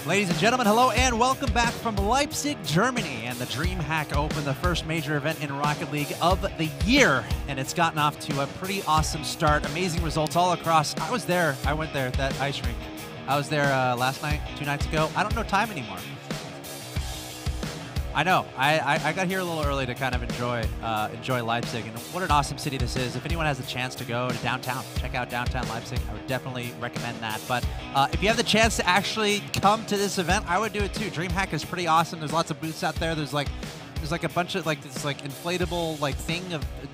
Ladies and gentlemen, hello and welcome back from Leipzig, Germany, and the DreamHack Open, the first major event in Rocket League of the year. And it's gotten off to a pretty awesome start. Amazing results all across. I was there. I went there, that ice rink. I was there last night, 2 nights ago. I don't know time anymore. I know. I got here a little early to kind of enjoy Leipzig, and what an awesome city this is. If anyone has a chance to go to downtown, check out downtown Leipzig. I would definitely recommend that. But if you have the chance to actually come to this event, I would do it too. DreamHack is pretty awesome. There's lots of booths out there. There's like a bunch of this inflatable thing of that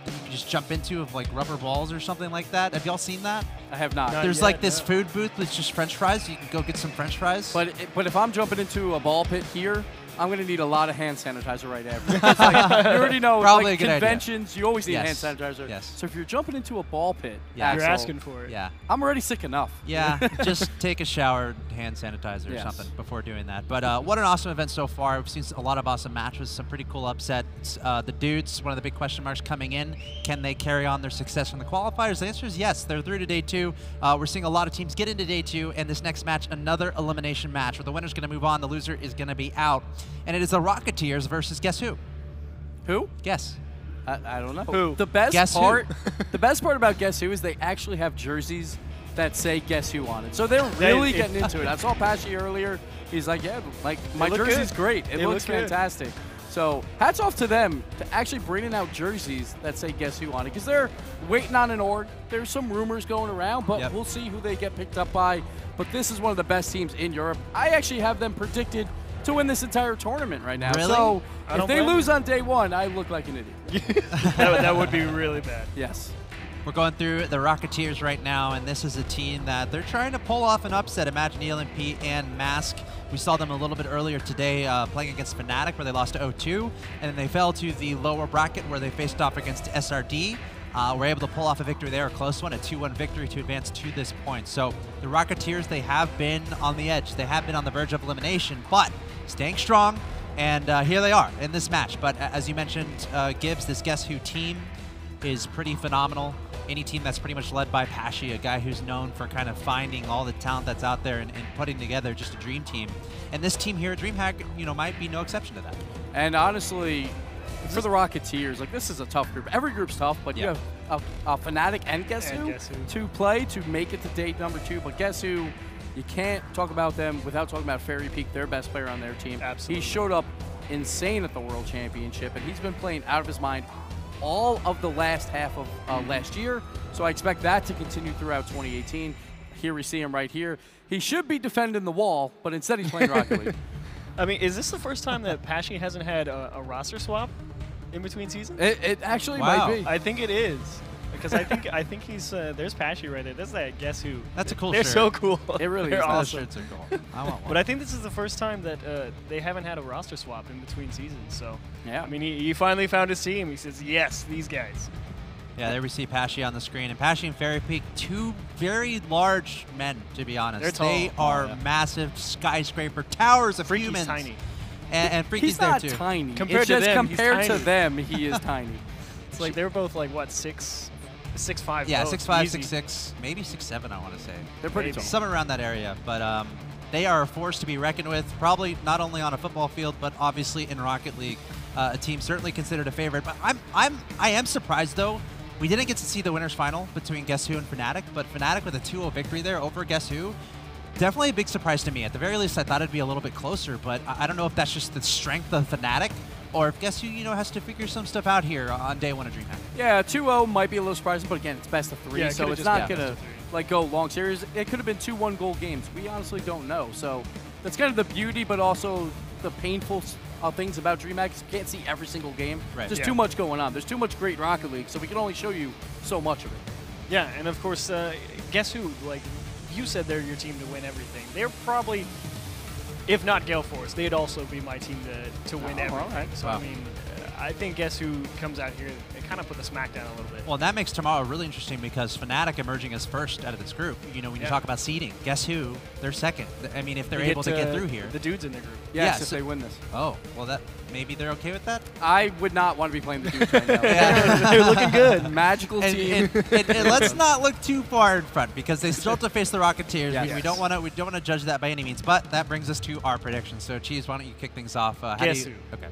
you can just jump into of rubber balls or something like that. Have y'all seen that? I have not. There's this food booth with just French fries. You can go get some French fries. But if I'm jumping into a ball pit here, I'm going to need a lot of hand sanitizer right after. You already know, probably a good conventions, idea. You always need hand sanitizer. Yes. So if you're jumping into a ball pit, you're asking for it. Yeah. I'm already sick enough. Yeah, just take a shower, hand sanitizer or something before doing that. But what an awesome event so far. We've seen a lot of awesome matches, some pretty cool upsets. The dudes, one of the big question marks coming in, can they carry on their success from the qualifiers? The answer is yes. They're through to day 2. We're seeing a lot of teams get into day 2, and this next match, another elimination match where the winner's going to move on, the loser is going to be out. And it is the Rocketeers versus guess who? Who? Guess. I don't know. Who? The best Guess part who? The best part about Guess Who is they actually have jerseys that say Guess Who on it. So they're really getting into it. I saw Pashy earlier. He's like, yeah, my jersey's great. It looks fantastic. So hats off to them to actually bringing out jerseys that say Guess Who on it, because they're waiting on an org. There's some rumors going around, but we'll see who they get picked up by. But this is one of the best teams in Europe. I actually have them predicted to win this entire tournament right now. Really? So if they lose on day 1, I look like an idiot. that would be really bad. Yes. We're going through the Rocketeers right now, and this is a team that they're trying to pull off an upset. Imagine ELMP and Mask. We saw them a little bit earlier today playing against Fnatic, where they lost to 0-2, and then they fell to the lower bracket where they faced off against SRD. Were able to pull off a victory there, a close one, a 2-1 victory to advance to this point. So the Rocketeers, they have been on the edge. They have been on the verge of elimination, but staying strong, and here they are in this match. But as you mentioned, Gibbs, this Guess Who team is pretty phenomenal. Any team that's pretty much led by Pashy, a guy who's known for kind of finding all the talent that's out there and putting together just a dream team. And this team here at DreamHack, might be no exception to that. And honestly, for the Rocketeers, this is a tough group. Every group's tough, but you have a Fnatic and Guess Who to play to make it to date number 2. But Guess Who, you can't talk about them without talking about Fairy Peak, their best player on their team. Absolutely. He showed up insane at the World Championship, and he's been playing out of his mind all of the last half of last year. So I expect that to continue throughout 2018. Here we see him right here. He should be defending the wall, but instead he's playing Rocket League. I mean, is this the first time that Pashy hasn't had a roster swap in between seasons? It actually might be. I think it is. Because I think he's there's Pashy right there. That's that Guess Who. That's a cool They're shirt. so cool. It really They're is. awesome. Those shirts are cool. I want one. But I think this is the first time that they haven't had a roster swap in between seasons. So yeah, I mean, he finally found his team. He says, yes, these guys. Yeah, there we see Pashy on the screen. And Pashy and Fairy Peak, 2 very large men, to be honest. They're tall. They are massive skyscraper towers of Freaky's humans. tiny. And Freaky's there too. He's not tiny. Compared it's to just them, compared he's to tiny. them, he is tiny. It's like they're both what, 6'5". Yeah, both. 6'5", Easy. 6'6", maybe 6'7", I want to say. They're pretty Maybe. tall. Somewhere around that area. But they are a force to be reckoned with, probably not only on a football field, but obviously in Rocket League. A team certainly considered a favorite. But I am surprised, though. We didn't get to see the winners final between Guess Who and Fnatic, but Fnatic with a 2-0 victory there over Guess Who, definitely a big surprise to me. At the very least, I thought it'd be a little bit closer, but I don't know if that's just the strength of Fnatic, or if Guess Who, has to figure some stuff out here on day 1 of DreamHack. Yeah, 2-0 might be a little surprising, but again, it's best of 3, Yeah, it so could've it's just not been going best to of 3. go long series. It could have been 2-1 goal games. We honestly don't know. So that's kind of the beauty, but also the painful things about DreamHack. You can't see every single game. Right. There's too much going on. There's too much great Rocket League, so we can only show you so much of it. Yeah, and of course, Guess Who? You said they're your team to win everything. They're probably, if not Gale Force, they'd also be my team to win everything. All right. So, I mean, I think Guess Who comes out here kind of put the smack down a little bit. Well, that makes tomorrow really interesting because Fnatic emerging as first out of this group. You know, when you talk about seeding, guess who? They're second. I mean, if they're able to get through here. The dudes in the group. Yes, if they win this. Oh, well, maybe they're okay with that? I would not want to be playing the dudes right now. They're looking good. Magical team. And let's not look too far in front because they still have to face the Rocketeers. Yes. We don't want to judge that by any means. But that brings us to our predictions. So, Cheese, why don't you kick things off? Guess who? Okay.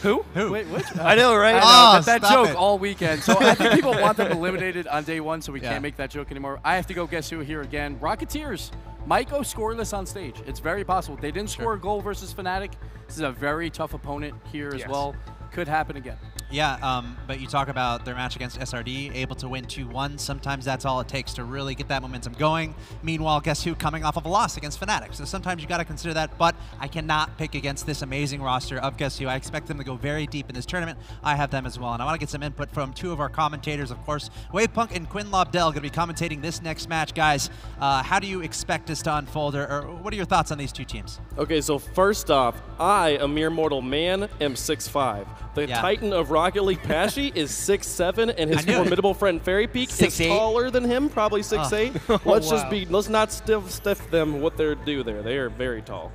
Who? Who? Wait, what? I know, right? I know, Oh, that stop joke it. all weekend. So I think people want them eliminated on day one, so we can't make that joke anymore. I have to go guess who here again. Rocketeers might go scoreless on stage. It's very possible. They didn't score a goal versus Fnatic. This is a very tough opponent here as well. Could happen again. Yeah, but you talk about their match against SRD, able to win 2-1. Sometimes that's all it takes to really get that momentum going. Meanwhile, guess who? Coming off of a loss against Fnatic. So sometimes you got to consider that, but I cannot pick against this amazing roster of guess who. I expect them to go very deep in this tournament. I have them as well, and I want to get some input from two of our commentators, of course. Wavepunk and Quinn Lobdell going to be commentating this next match. Guys, how do you expect this to unfold, or what are your thoughts on these two teams? Okay, so first off, I, a mere mortal man, am 6'5". The Titan of Rocket League, Pashy, is 6'7", and his formidable friend Fairy Peak is taller than him, probably 6'8". Let's not stiff them what they're due there. They are very tall.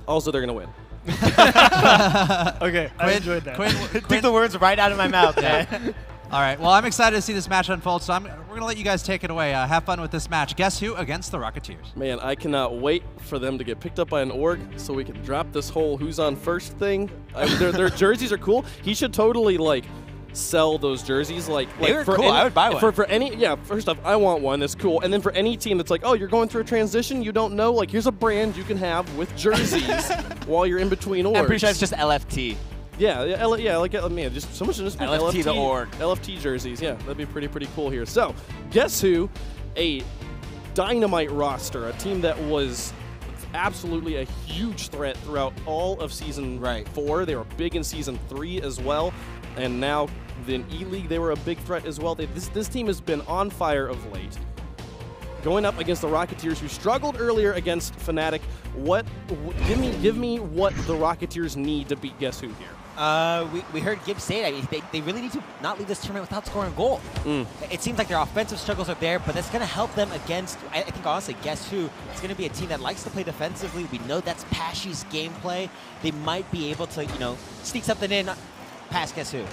Also, they're gonna win. Okay, I enjoyed that. Took the words right out of my mouth, man. All right, well, I'm excited to see this match unfold, so we're going to let you guys take it away. Have fun with this match. Guess who against the Rocketeers? Man, I cannot wait for them to get picked up by an org so we can drop this whole who's on first thing. Their jerseys are cool. He should totally, like, sell those jerseys. They were cool. I would buy one. For any, first off, I want one. That's cool. And then for any team that's like, oh, you're going through a transition, you don't know, like, here's a brand you can have with jerseys while you're in between orgs. I'm pretty sure it's just LFT. Just so much just LFT the org. LFT jerseys, that'd be pretty cool here. So, guess who? A dynamite roster, a team that was absolutely a huge threat throughout all of Season 4. They were big in Season 3 as well, and now in E-League they were a big threat as well. This team has been on fire of late. Going up against the Rocketeers, who struggled earlier against Fnatic. Give me what the Rocketeers need to beat Guess Who here. We heard Gibbs say that they really need to not leave this tournament without scoring a goal. It seems like their offensive struggles are there, but that's going to help them against, I think honestly, Guess Who? It's going to be a team that likes to play defensively. We know that's Pashy's gameplay. They might be able to, sneak something in past Guess Who.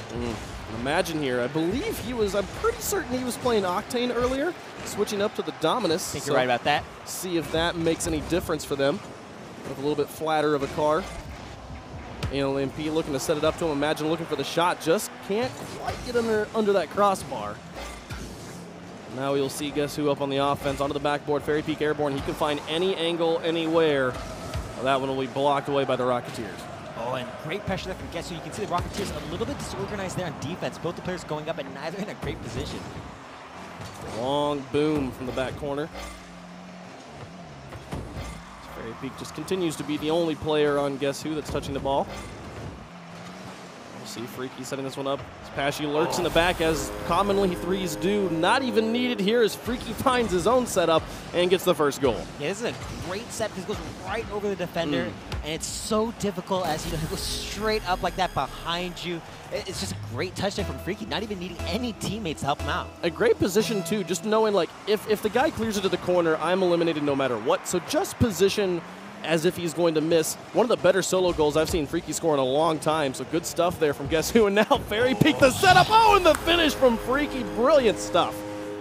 Imagine here, I'm pretty certain he was playing Octane earlier, switching up to the Dominus. I think you're right about that. See if that makes any difference for them. With a little bit flatter of a car. LMP looking to set it up to him. Imagine looking for the shot. Just can't quite get under that crossbar. Now we'll see Guess Who up on the offense. Onto the backboard. Fairy Peak airborne. He can find any angle, anywhere. Well, that one will be blocked away by the Rocketeers. Oh, and great pressure there from Guess Who. You can see the Rocketeers a little bit disorganized there on defense. Both the players going up and neither in a great position. Long boom from the back corner. Fairy Peak just continues to be the only player on Guess Who that's touching the ball. We'll see Freaky setting this one up. Pashy lurks in the back, as commonly threes do. Not even needed here as Freaky finds his own setup and gets the first goal. Yeah, this is a great set because it goes right over the defender, and it's so difficult as it goes straight up like that behind you. It's just a great touchdown from Freaky, not even needing any teammates to help him out. A great position, too, just knowing, like, if the guy clears it to the corner, I'm eliminated no matter what. So just position as if he's going to miss. One of the better solo goals I've seen Freaky score in a long time, so good stuff there from Guess Who. And now Fairy Peak, the setup, and the finish from Freaky. Brilliant stuff.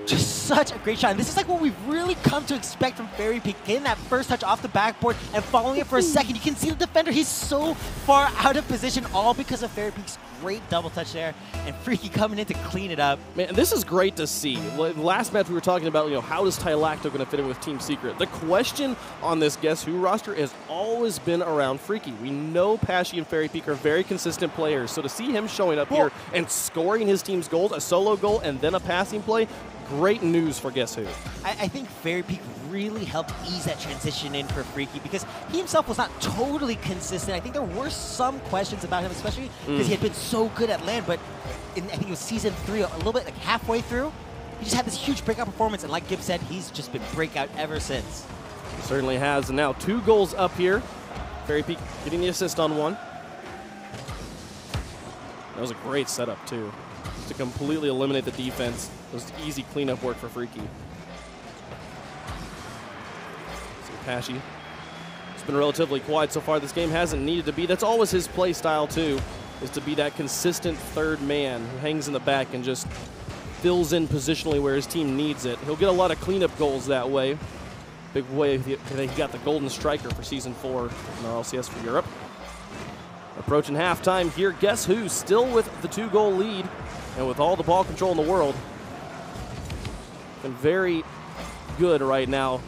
Just such a great shot. And this is like what we've really come to expect from Fairy Peak. Getting that first touch off the backboard and following it for a second. You can see the defender, he's so far out of position, all because of Fairy Peak's great double touch there. And Freaky coming in to clean it up. Man, this is great to see. Last match we were talking about, how is Tylacto going to fit in with Team Secret? The question on this Guess Who roster has always been around Freaky. We know Pashy and Fairy Peak are very consistent players, so to see him showing up here and scoring his team's goals, a solo goal and then a passing play, great news for Guess Who. I think Fairy Peak really helped ease that transition in for Freaky because he himself was not totally consistent. I think there were some questions about him, especially because he had been so good at LAN, but I think it was Season 3, a little bit like halfway through, he just had this huge breakout performance, and like Gibbs said, he's just been breakout ever since. He certainly has, and now 2 goals up here. Fairy Peak getting the assist on one. That was a great setup, too. Just to completely eliminate the defense. It was easy cleanup work for Freaky. So Pashy, it's been relatively quiet so far. This game hasn't needed to be. That's always his play style, too, is to be that consistent third man who hangs in the back and just fills in positionally where his team needs it. He'll get a lot of cleanup goals that way. Big way he got the golden striker for Season 4 in RLCS for Europe. Approaching halftime here, guess who? Still with the 2-goal lead and with all the ball control in the world. Been very good right now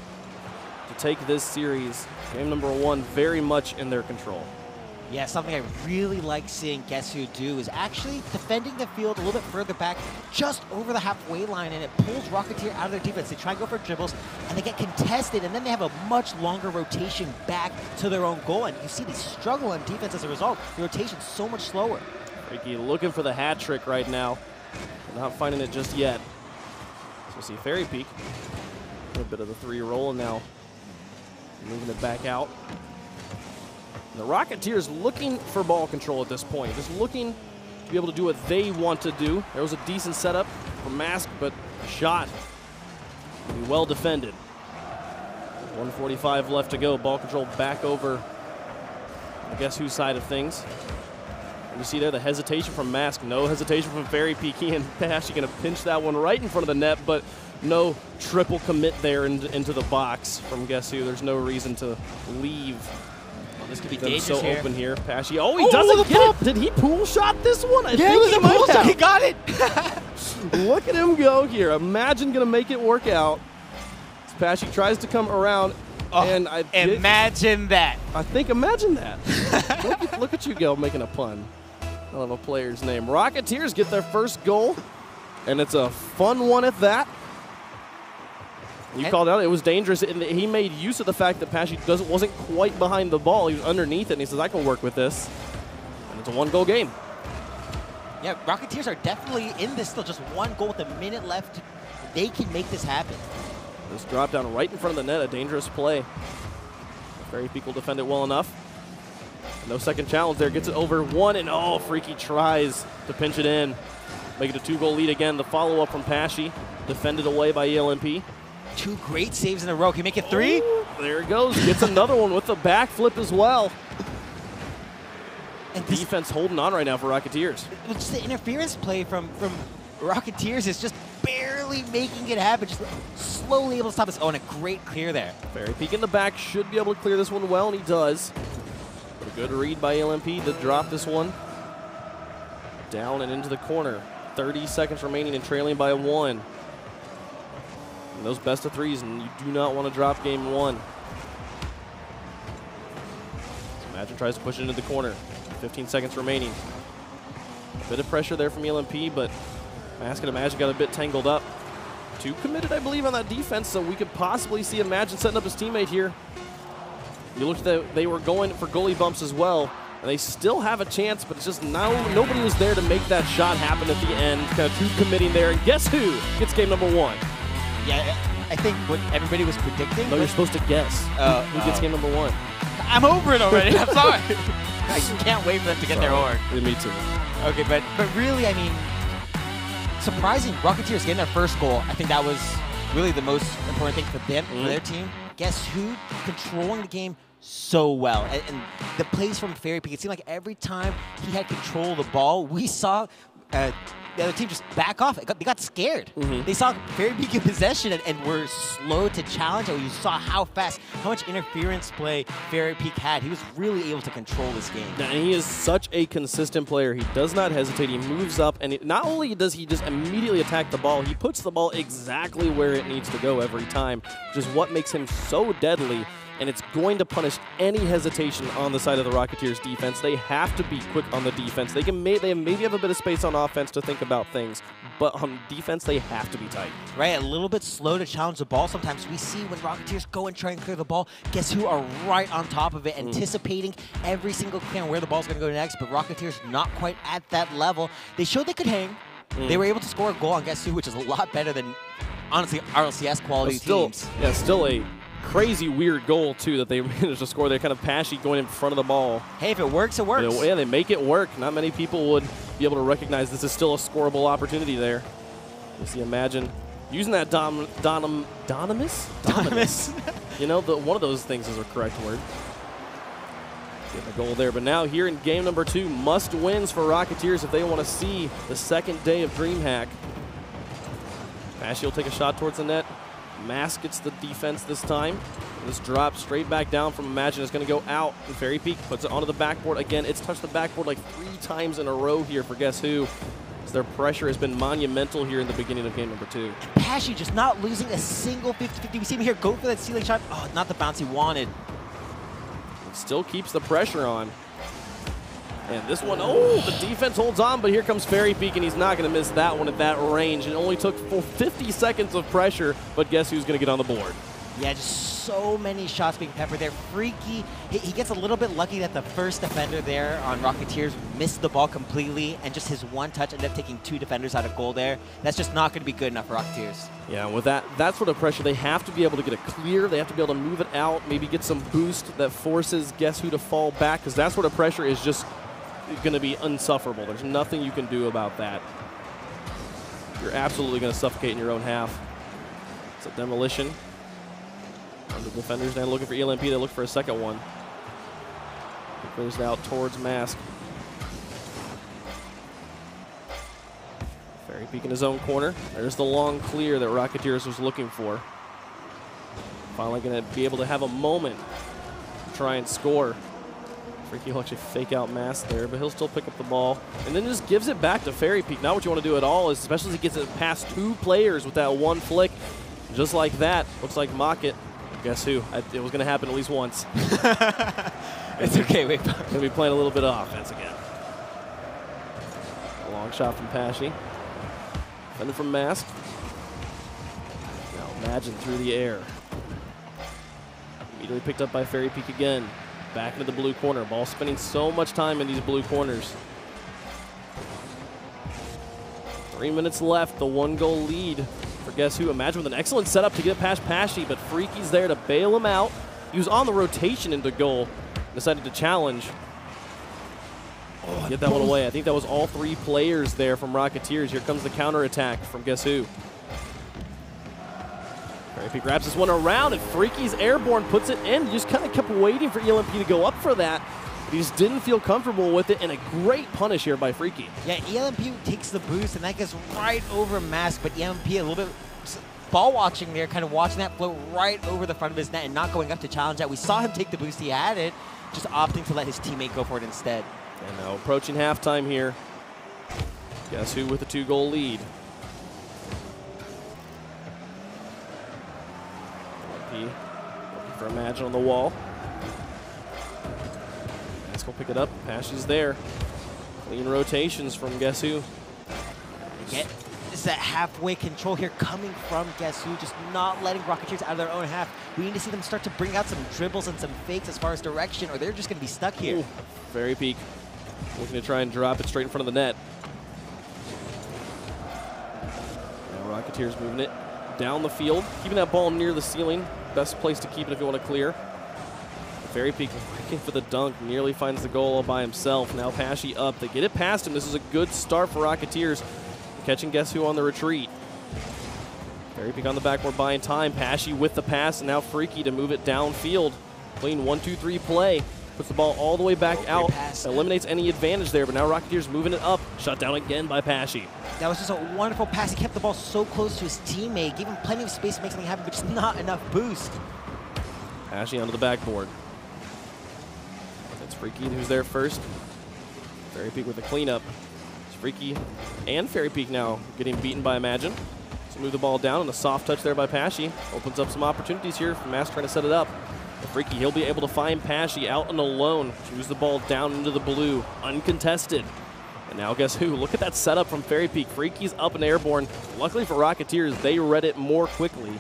to take this series. Game number 1 very much in their control. Yeah, something I really like seeing Guess Who do is actually defending the field a little bit further back, just over the halfway line, and it pulls Rocketeer out of their defense. They try and go for dribbles, and they get contested, and then they have a much longer rotation back to their own goal, and you see they struggle on defense as a result. The rotation's so much slower. Freaky looking for the hat trick right now. Not finding it just yet. So we'll see Fairy Peak. A little bit of the 3 rolling now. Moving it back out. The Rocketeers looking for ball control at this point, just looking to be able to do what they want to do. There was a decent setup for Mask, but the shot will be well defended. 1:45 left to go. Ball control back over the Guess Who side of things. And you see there the hesitation from Mask, no hesitation from Fairy Peak. He and Pashy going to pinch that one right in front of the net, but no triple commit there into the box from Guess Who. There's no reason to leave. This could be Them dangerous so here. open here. Pashy. Oh, he doesn't get it. Did he pool shot this one? I think he might have. He got it. Look at him go here. Imagine going to make it work out. As Pashy tries to come around. And imagine that. I think imagine that. look at you go making a pun of a player's name. Rocketeers get their first goal, and it's a fun one at that. You called it out. It was dangerous. And he made use of the fact that Pashy wasn't quite behind the ball. He was underneath it, and he says, I can work with this. And it's a 1-goal game. Yeah, Rocketeers are definitely in this still. Just 1 goal with a minute left. They can make this happen. This drop down right in front of the net, a dangerous play. Fairy Peak will defend it well enough. No second challenge there. Gets it over 1, and oh, Freaky tries to pinch it in. Make it a 2-goal lead again. The follow-up from Pashy. Defended away by ELMP. 2 great saves in a row. Can you make it 3? Oh, there it goes. Gets another one with the backflip as well. And defense holding on right now for Rocketeers. Just the interference play from Rocketeers is just barely making it happen. Just slowly able to stop this. Oh, and a great clear there. Fairy Peak in the back should be able to clear this one well, and he does. But a good read by ELMP to drop this one down and into the corner. 30 seconds remaining and trailing by 1. And those best of 3s, and you do not want to drop game 1. So Imagine tries to push it into the corner. 15 seconds remaining. A bit of pressure there from ELMP, but Mask and Imagine got a bit tangled up. 2 committed, I believe, on that defense, so we could possibly see Imagine setting up his teammate here. You looked at they were going for goalie bumps as well, and they still have a chance, but it's just now nobody was there to make that shot happen at the end. Kind of 2 committing there, and guess who gets game number 1? Yeah, I think what everybody was predicting. No, you're supposed to guess who gets game number 1. I'm over it already. I'm sorry. I can't wait for them to get their horn. Me too. Okay, but really, I mean, surprising. Rocketeers getting their first goal. I think that was really the most important thing for them, for their team. Guess who? Controlling the game so well. And the plays from Fairy Peak, it seemed like every time he had control of the ball, we saw the other team just back off. They got scared. They saw Fairy Peak in possession and were slow to challenge. And you saw how fast, how much interference play Fairy Peak had. He was really able to control this game. And he is such a consistent player. He does not hesitate. He moves up, and not only does he just immediately attack the ball, he puts the ball exactly where it needs to go every time, which is what makes him so deadly. And it's going to punish any hesitation on the side of the Rocketeers defense. They have to be quick on the defense. They maybe have a bit of space on offense to think about things, but on defense, they have to be tight. Right, a little bit slow to challenge the ball. Sometimes we see when Rocketeers go and try and clear the ball, guess who are right on top of it, anticipating every single clear and where the ball's going to go next, but Rocketeers not quite at that level. They showed they could hang. They were able to score a goal on guess who, which is a lot better than, honestly, RLCS quality teams. Yeah, still a crazy weird goal too that they managed to score there. Kind of Pashy going in front of the ball. Hey, if it works, it works. Yeah, they make it work. Not many people would be able to recognize this is still a scoreable opportunity there. You see Imagine using that Dominus? You know, one of those things is a correct word. Getting a goal there, but now here in game number 2, must wins for Rocketeers if they want to see the second day of DreamHack. Pashy will take a shot towards the net. Mask gets the defense this time. This drop straight back down from Imagine is going to go out. And Fairy Peak puts it onto the backboard again. It's touched the backboard like 3 times in a row here for Guess Who. So their pressure has been monumental here in the beginning of game number 2. Pashy just not losing a single 50-50. We see him here go for that ceiling shot. Oh, not the bounce he wanted. It still keeps the pressure on. And this one, oh, the defense holds on, but here comes Fairy Peak, and he's not going to miss that one at that range. It only took 50 seconds of pressure, but guess who's going to get on the board? Yeah, just so many shots being peppered there. Freaky, he gets a little bit lucky that the first defender there on Rocketeers missed the ball completely, and just his one touch ended up taking 2 defenders out of goal there. That's just not going to be good enough for Rocketeers. Yeah, with that sort of pressure, they have to be able to get it clear. They have to be able to move it out, maybe get some boost that forces Guess Who to fall back, because that sort of pressure is just going to be unsufferable. There's nothing you can do about that. You're absolutely going to suffocate in your own half. It's a demolition. The defenders now looking for ELMP. They look for a second one. It goes out towards Mask. Fairy Peak in his own corner. There's the long clear that Rocketeers was looking for. Finally going to be able to have a moment to try and score. Freaky will actually fake out Mask there, but he'll still pick up the ball. And then just gives it back to Fairy Peak. Not what you want to do at all, especially as he gets it past 2 players with that one flick. Just like that. Looks like Mock It. Guess who? It was going to happen at least once. It's okay. We're going to be playing a little bit of offense again. A long shot from Pashy. Defended from Mask. Now Imagine through the air. Immediately picked up by Fairy Peak again. Back into the blue corner. Ball spending so much time in these blue corners. 3 minutes left. The 1-goal lead. For Guess Who. Imagine with an excellent setup to get past Pashy, but Freaky's there to bail him out. He was on the rotation into goal. Decided to challenge. Get that one away. I think that was all 3 players there from Rocketeers. Here comes the counterattack from Guess Who. Fairy Peak grabs this one around, and Freaky's airborne, puts it in. He just kind of kept waiting for ELMP to go up for that. He just didn't feel comfortable with it, and a great punish here by Freaky. Yeah, ELMP takes the boost, and that gets right over Mask, but ELMP a little bit ball watching there, kind of watching that float right over the front of his net and not going up to challenge that. We saw him take the boost, he had it, just opting to let his teammate go for it instead. And now approaching halftime here. Guess Who with a 2-goal lead. ELMP looking for Imagine on the wall. Go pick it up. Pashy's there. Clean rotations from Guess Who. Get is that halfway control here coming from Guess Who, just not letting Rocketeers out of their own half. We need to see them start to bring out some dribbles and some fakes as far as direction, or they're just going to be stuck here. Ooh. Fairy Peak looking to try and drop it straight in front of the net. Now Rocketeers moving it down the field, keeping that ball near the ceiling. Best place to keep it if you want to clear. Fairy Peak looking for the dunk, nearly finds the goal all by himself. Now Pashy up, they get it past him. This is a good start for Rocketeers. Catching Guess Who on the retreat. Fairy Peak on the backboard buying time. Pashy with the pass, and now Freaky to move it downfield. Clean 1-2-3 play. Puts the ball all the way back out. Eliminates any advantage there, but now Rocketeers moving it up. Shut down again by Pashy. That was just a wonderful pass. He kept the ball so close to his teammate, gave him plenty of space to make something happen, but just not enough boost. Pashy onto the backboard. Freaky who's there first. Fairy Peak with the cleanup. It's Freaky and Fairy Peak now getting beaten by Imagine. So move the ball down, and a soft touch there by Pashy. Opens up some opportunities here for Mask trying to set it up. But Freaky, he'll be able to find Pashy out and alone. Moves the ball down into the blue, uncontested. And now Guess Who? Look at that setup from Fairy Peak. Freaky's up and airborne. Luckily for Rocketeers, they read it more quickly.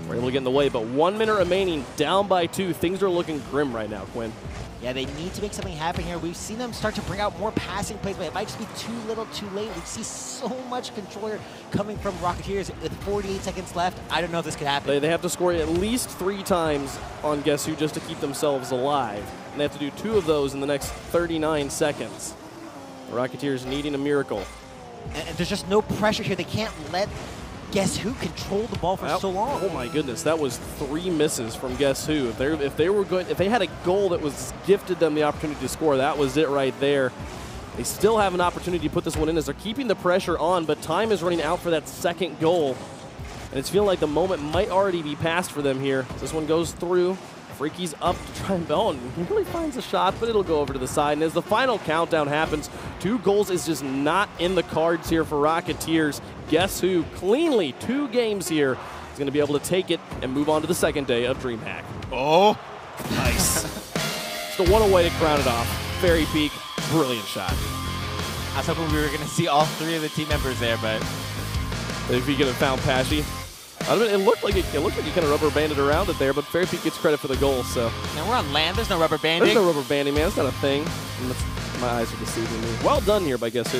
We're able to get in the way, but 1 minute remaining, down by 2. Things are looking grim right now, Quinn. Yeah, they need to make something happen here. We've seen them start to bring out more passing plays, but it might just be too little too late. We see so much control here coming from Rocketeers with 48 seconds left. I don't know if this could happen. They have to score at least 3 times on Guess Who just to keep themselves alive. And they have to do 2 of those in the next 39 seconds. The Rocketeers needing a miracle. And there's just no pressure here. They can't let Guess Who control the ball for so long. Oh my goodness, that was 3 misses from Guess Who. If they had a goal that was gifted them the opportunity to score, that was it right there. They still have an opportunity to put this one in as they're keeping the pressure on, but time is running out for that second goal. And it's feeling like the moment might already be passed for them here. This one goes through. Freaky's up to try and bell, and he really finds a shot, but it'll go over to the side. And as the final countdown happens, 2 goals is just not in the cards here for Rocketeers. Guess Who, cleanly 2 games here, is going to be able to take it and move on to the second day of DreamHack. Oh, nice. It's the one away to crown it off. Fairy Peak, brilliant shot. I was hoping we were going to see all 3 of the team members there, but if he could have found Pashy. It looked like he kind of rubber banded around it there, but Fairy Peak gets credit for the goal. So now we're on land. There's no rubber banding. There's no rubber banding, man. It's not a thing. My eyes are deceiving me. Well done here by Guess Who.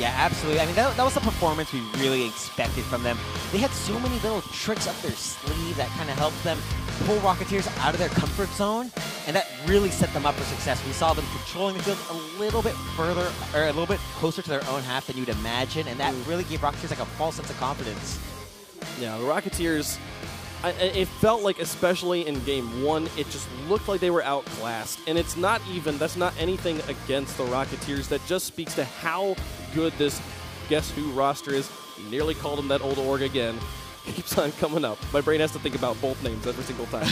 Yeah, absolutely. I mean, that was the performance we really expected from them. They had so many little tricks up their sleeve that kind of helped them pull Rocketeers out of their comfort zone, and that really set them up for success. We saw them controlling the field a little bit further, or a little bit closer to their own half than you'd imagine, and that really gave Rocketeers like a false sense of confidence. Yeah, the Rocketeers, it felt like, especially in game 1, it just looked like they were outclassed. And it's not even, that's not anything against the Rocketeers. That just speaks to how good this Guess Who roster is. Nearly called them that old org again. Keeps on coming up. My brain has to think about both names every single time.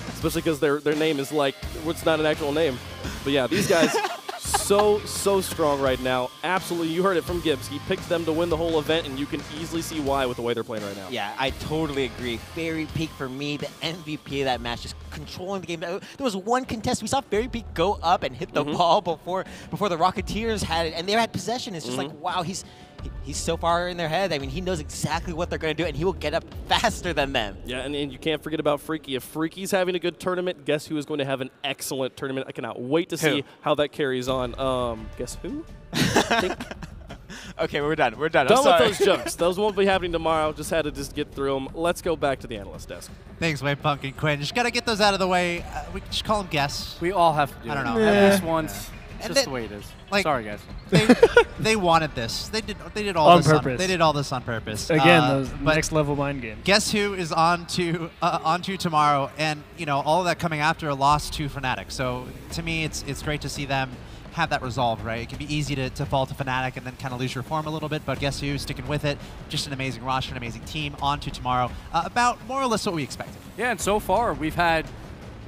Especially because their name is like, it's not an actual name. But yeah, these guys, so strong right now. Absolutely, you heard it from Gibbs. He picked them to win the whole event, and you can easily see why with the way they're playing right now. Yeah, I totally agree. Fairy Peak, for me, the MVP of that match, just controlling the game. There was one contest. We saw Fairy Peak go up and hit the ball before the Rocketeers had it, and they had possession. It's just like, wow, he's so far in their head. I mean, he knows exactly what they're going to do, and he will get up faster than them. Yeah, and you can't forget about Freaky. If Freaky's having a good tournament, Guess Who is going to have an excellent tournament. I cannot wait to see how that carries on. Guess Who? Okay, we're done. We're done. Done with those jokes. Those won't be happening tomorrow. Just had to get through them. Let's go back to the analyst desk. Thanks, Wade, Punk, and Quinn. Just got to get those out of the way. We can just call them guess. We all have to do it. I don't know. At least once. It's just the way it is. Like, sorry, guys. They wanted this. They did all on this purpose. They did all this on purpose. Again, those next level mind games. Guess Who is on to tomorrow, and all of that coming after a loss to Fnatic. So to me, it's great to see them have that resolved, right? It can be easy to fall to Fnatic and then kind of lose your form a little bit, but Guess Who sticking with it. Just an amazing roster, an amazing team. On to tomorrow. About more or less what we expected. Yeah, and so far we've had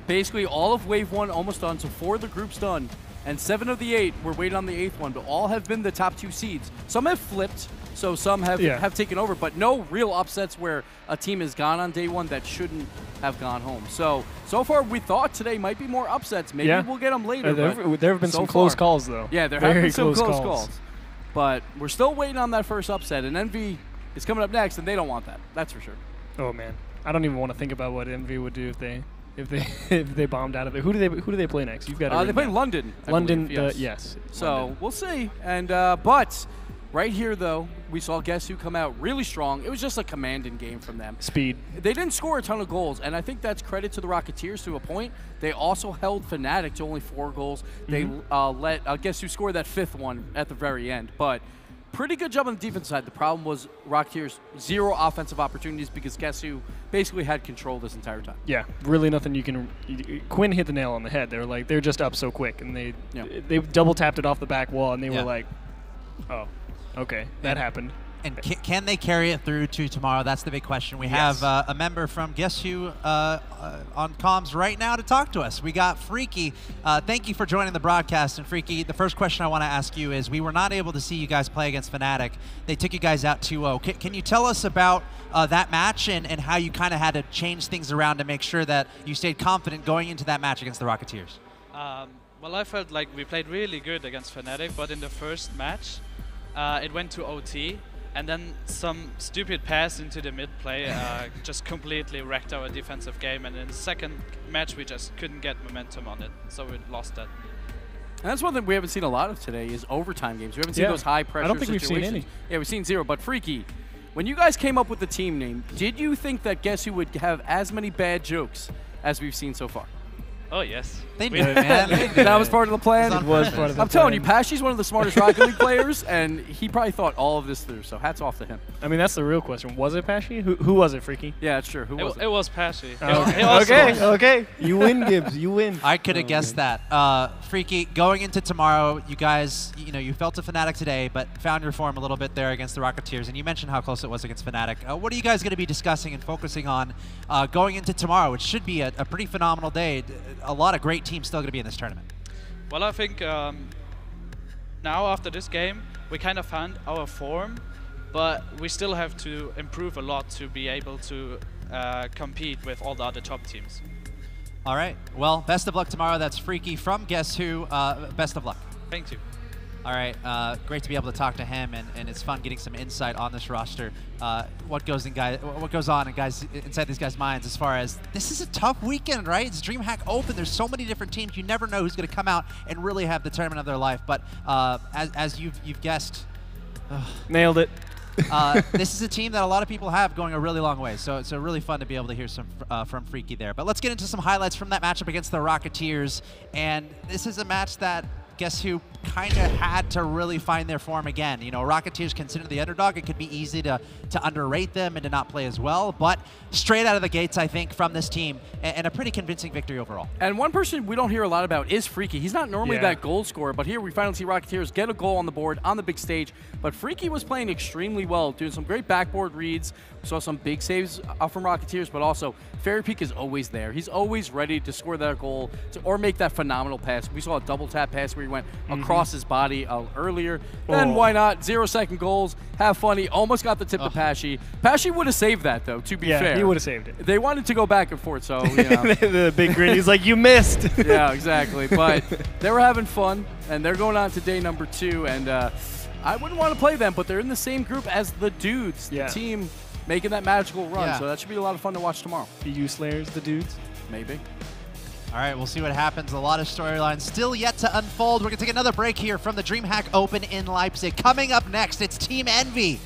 basically all of Wave 1 almost done, so 4 of the groups done. And 7 of the 8, we're waiting on the 8th one, but all have been the top 2 seeds. Some have flipped, so some have taken over, but no real upsets where a team has gone on day 1 that shouldn't have gone home. So far we thought today might be more upsets. Maybe we'll get them later. There have been some close calls, though. Yeah, there have been some close calls. But we're still waiting on that first upset, and Envy is coming up next, and they don't want that. That's for sure. Oh, man. I don't even want to think about what Envy would do if they bombed out of it. Who do they play next? You've got they play London. London, yes. So we'll see. And but right here though, we saw Guess Who come out really strong. It was just a commanding game from them. Speed. They didn't score a ton of goals, and I think that's credit to the Rocketeers to a point. They also held Fnatic to only 4 goals. They let Guess Who score that 5th one at the very end, but. Pretty good job on the defense side. The problem was Rocketeers 0 offensive opportunities because Guess Who basically had control this entire time. Yeah, really nothing you can. Quinn hit the nail on the head. They're just up so quick, and they double tapped it off the back wall, and they were like, oh, okay, that happened. And can they carry it through to tomorrow? That's the big question. We have a member from Guess Who on comms right now to talk to us. We got Freaky. Thank you for joining the broadcast. And Freaky, the first question I want to ask you is, we were not able to see you guys play against Fnatic. They took you guys out 2-0. Can you tell us about that match and how you kind of had to change things around to make sure that you stayed confident going into that match against the Rocketeers? Well, I felt like we played really good against Fnatic, but in the first match, it went to OT. And then some stupid pass into the mid play just completely wrecked our defensive game. And in the second match, we just couldn't get momentum on it. So we lost that. And that's one thing we haven't seen a lot of today is overtime games. We haven't seen those high pressure I don't think situations. we've seen any. Yeah, we've seen 0. But Freaky, when you guys came up with the team name, did you think that Guess Who would have as many bad jokes as we've seen so far? Oh, yes. They knew it, man. That was part of the plan. It was part of the I'm telling you, Pashy's one of the smartest Rocket League players, and he probably thought all of this through, so hats off to him. I mean, that's the real question. Was it Pashy? Who was it, Freaky? Yeah, it's true. Who was it? It was Pashy. Okay. You win, Gibbs. You win. I could have guessed that. Freaky, going into tomorrow, you guys, you felt a Fnatic today, but found your form a little bit there against the Rocketeers, and you mentioned how close it was against Fnatic. What are you guys going to be discussing and focusing on going into tomorrow, which should be a pretty phenomenal day? A lot of great teams still going to be in this tournament. Well, I think now after this game, we kind of found our form, but we still have to improve a lot to be able to compete with all the other top teams. All right. Well, best of luck tomorrow. That's Freaky from Guess Who. Best of luck. Thank you. All right, great to be able to talk to him, and it's fun getting some insight on this roster. What goes on in inside these guys' minds as far as this is a tough weekend, right? It's DreamHack Open. There's so many different teams. You never know who's going to come out and really have the tournament of their life. But as you've guessed, nailed it. this is a team that a lot of people have going a really long way. So it's really fun to be able to hear some from Freaky there. But let's get into some highlights from that matchup against the Rocketeers. And this is a match that Guess Who kind of had to really find their form again. Rocketeers considered the underdog. It could be easy to underrate them and to not play as well. But straight out of the gates, I think, from this team, and a pretty convincing victory overall. And one person we don't hear a lot about is Freaky. He's not normally that goal scorer, but here we finally see Rocketeers get a goal on the board on the big stage. But Freaky was playing extremely well, doing some great backboard reads. We saw some big saves from Rocketeers, but also Fairy Peak is always there. He's always ready to score that goal or make that phenomenal pass. We saw a double tap pass where he went across his body earlier. Then why not? 0-second goals. Have fun. He almost got the tip to Pashy. Pashy would have saved that, though, to be fair. Yeah, he would have saved it. They wanted to go back and forth, so, The big grin. He's like, you missed. Yeah, exactly. But they were having fun, and they're going on to day number 2. And I wouldn't want to play them, but they're in the same group as the dudes, the team making that magical run. So that should be a lot of fun to watch tomorrow. The U-Slayers, the dudes? Maybe. All right, we'll see what happens. A lot of storylines still yet to unfold. We're going to take another break here from the DreamHack Open in Leipzig. Coming up next, it's Team Envy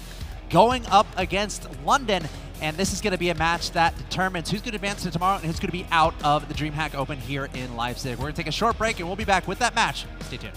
going up against London. And this is going to be a match that determines who's going to advance to tomorrow and who's going to be out of the DreamHack Open here in Leipzig. We're going to take a short break, and we'll be back with that match. Stay tuned.